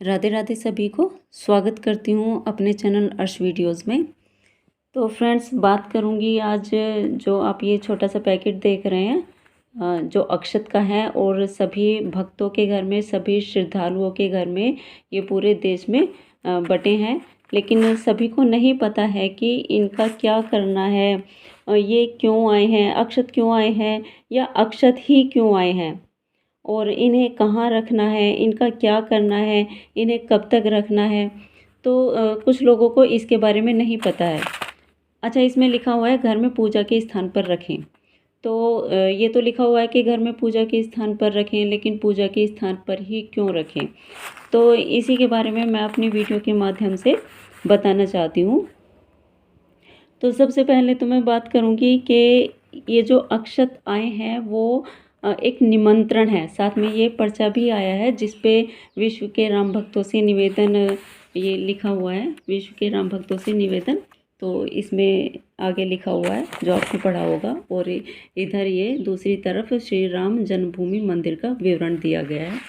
राधे राधे सभी को स्वागत करती हूँ अपने चैनल अर्श वीडियोज़ में। तो फ्रेंड्स, बात करूँगी आज जो आप ये छोटा सा पैकेट देख रहे हैं, जो अक्षत का है और सभी भक्तों के घर में, सभी श्रद्धालुओं के घर में ये पूरे देश में बँटे हैं। लेकिन सभी को नहीं पता है कि इनका क्या करना है, ये क्यों आए हैं, अक्षत क्यों आए हैं या अक्षत ही क्यों आए हैं और इन्हें कहाँ रखना है, इनका क्या करना है, इन्हें कब तक रखना है। तो कुछ लोगों को इसके बारे में नहीं पता है। अच्छा, इसमें लिखा हुआ है घर में पूजा के स्थान पर रखें। तो ये तो लिखा हुआ है कि घर में पूजा के स्थान पर रखें, लेकिन पूजा के स्थान पर ही क्यों रखें? तो इसी के बारे में मैं अपनी वीडियो के माध्यम से बताना चाहती हूँ। तो सबसे पहले तो मैं बात करूँगी कि ये जो अक्षत आए हैं वो एक निमंत्रण है। साथ में ये पर्चा भी आया है जिस पे विश्व के राम भक्तों से निवेदन, ये लिखा हुआ है, विश्व के राम भक्तों से निवेदन। तो इसमें आगे लिखा हुआ है जो आपने पढ़ा होगा, और इधर ये दूसरी तरफ श्री राम जन्मभूमि मंदिर का विवरण दिया गया है।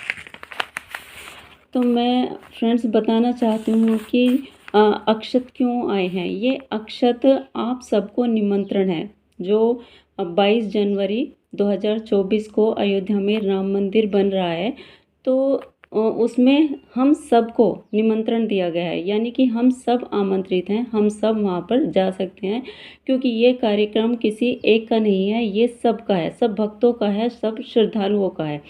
तो मैं फ्रेंड्स बताना चाहती हूँ कि अक्षत क्यों आए हैं। ये अक्षत आप सबको निमंत्रण है। जो 22 जनवरी 2024 को अयोध्या में राम मंदिर बन रहा है, तो उसमें हम सबको निमंत्रण दिया गया है, यानी कि हम सब आमंत्रित हैं, हम सब वहाँ पर जा सकते हैं, क्योंकि ये कार्यक्रम किसी एक का नहीं है, ये सबका है, सब भक्तों का है, सब श्रद्धालुओं का है।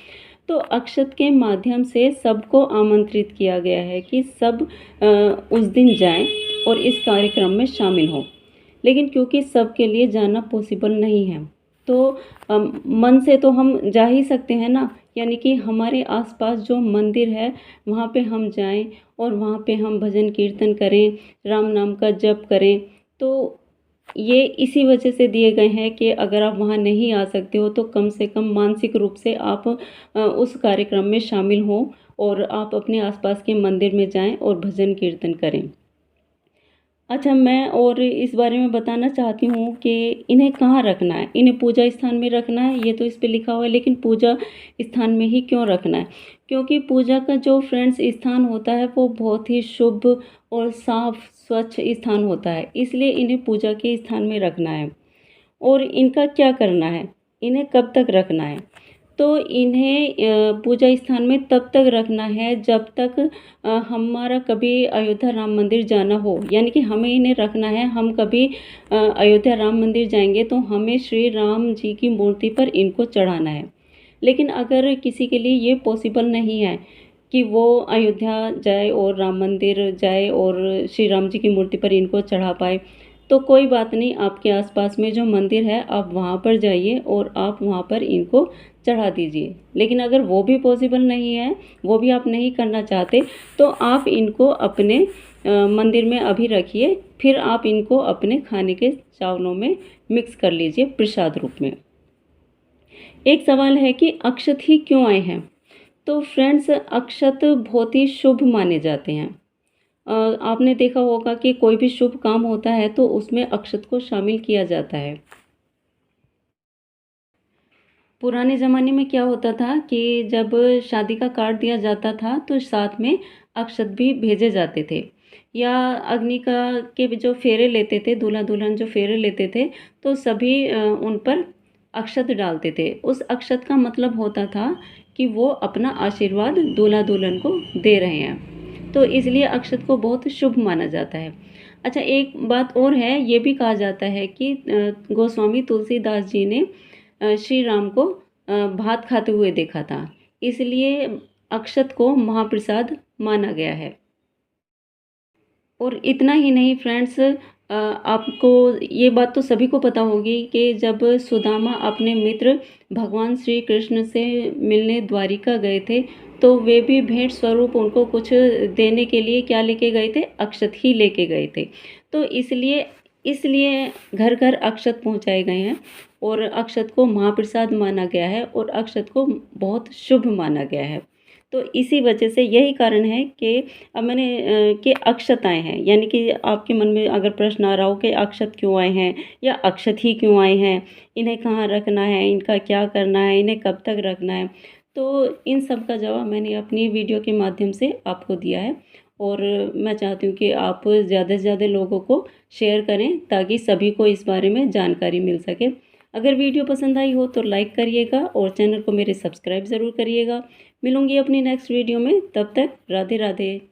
तो अक्षत के माध्यम से सबको आमंत्रित किया गया है कि सब उस दिन जाएं और इस कार्यक्रम में शामिल हों। लेकिन क्योंकि सबके लिए जाना पॉसिबल नहीं है, तो मन से तो हम जा ही सकते हैं ना, यानी कि हमारे आसपास जो मंदिर है वहाँ पे हम जाएं और वहाँ पे हम भजन कीर्तन करें, राम नाम का जप करें। तो ये इसी वजह से दिए गए हैं कि अगर आप वहाँ नहीं आ सकते हो तो कम से कम मानसिक रूप से आप उस कार्यक्रम में शामिल हों और आप अपने आसपास के मंदिर में जाएं और भजन कीर्तन करें। अच्छा, मैं और इस बारे में बताना चाहती हूँ कि इन्हें कहाँ रखना है। इन्हें पूजा स्थान में रखना है, ये तो इस पे लिखा हुआ है, लेकिन पूजा स्थान में ही क्यों रखना है? क्योंकि पूजा का जो फ्रेंड्स स्थान होता है वो बहुत ही शुभ और साफ स्वच्छ स्थान होता है, इसलिए इन्हें पूजा के स्थान में रखना है। और इनका क्या करना है, इन्हें कब तक रखना है? तो इन्हें पूजा स्थान में तब तक रखना है जब तक हमारा कभी अयोध्या राम मंदिर जाना हो, यानी कि हमें इन्हें रखना है। हम कभी अयोध्या राम मंदिर जाएंगे तो हमें श्री राम जी की मूर्ति पर इनको चढ़ाना है। लेकिन अगर किसी के लिए ये पॉसिबल नहीं है कि वो अयोध्या जाए और राम मंदिर जाए और श्री राम जी की मूर्ति पर इनको चढ़ा पाए, तो कोई बात नहीं, आपके आसपास में जो मंदिर है आप वहाँ पर जाइए और आप वहाँ पर इनको चढ़ा दीजिए। लेकिन अगर वो भी पॉसिबल नहीं है, वो भी आप नहीं करना चाहते, तो आप इनको अपने मंदिर में अभी रखिए, फिर आप इनको अपने खाने के चावलों में मिक्स कर लीजिए प्रसाद रूप में। एक सवाल है कि अक्षत ही क्यों आए हैं? तो फ्रेंड्स, अक्षत बहुत ही शुभ माने जाते हैं। आपने देखा होगा कि कोई भी शुभ काम होता है तो उसमें अक्षत को शामिल किया जाता है। पुराने ज़माने में क्या होता था कि जब शादी का कार्ड दिया जाता था तो साथ में अक्षत भी भेजे जाते थे, या अग्नि का के भी जो फेरे लेते थे, दूल्हा दुल्हन जो फेरे लेते थे, तो सभी उन पर अक्षत डालते थे। उस अक्षत का मतलब होता था कि वो अपना आशीर्वाद दूल्हा दुल्हन को दे रहे हैं, तो इसलिए अक्षत को बहुत शुभ माना जाता है। अच्छा, एक बात और है, ये भी कहा जाता है कि गोस्वामी तुलसीदास जी ने श्री राम को भात खाते हुए देखा था, इसलिए अक्षत को महाप्रसाद माना गया है। और इतना ही नहीं फ्रेंड्स, आपको ये बात तो सभी को पता होगी कि जब सुदामा अपने मित्र भगवान श्री कृष्ण से मिलने द्वारिका गए थे, तो वे भी भेंट स्वरूप उनको कुछ देने के लिए क्या लेके गए थे? अक्षत ही लेके गए थे। तो इसलिए इसलिए घर घर अक्षत पहुंचाए गए हैं और अक्षत को महाप्रसाद माना गया है और अक्षत को बहुत शुभ माना गया है। तो इसी वजह से यही कारण है कि अब मैंने कि अक्षत आए हैं, यानी कि आपके मन में अगर प्रश्न आ रहा हो कि अक्षत क्यों आए हैं या अक्षत ही क्यों आए हैं, इन्हें कहाँ रखना है, इनका क्या करना है, इन्हें कब तक रखना है, तो इन सब का जवाब मैंने अपनी वीडियो के माध्यम से आपको दिया है और मैं चाहती हूँ कि आप ज़्यादा से ज़्यादा लोगों को शेयर करें ताकि सभी को इस बारे में जानकारी मिल सके। अगर वीडियो पसंद आई हो तो लाइक करिएगा और चैनल को मेरे सब्सक्राइब ज़रूर करिएगा। मिलूँगी अपनी नेक्स्ट वीडियो में, तब तक राधे राधे।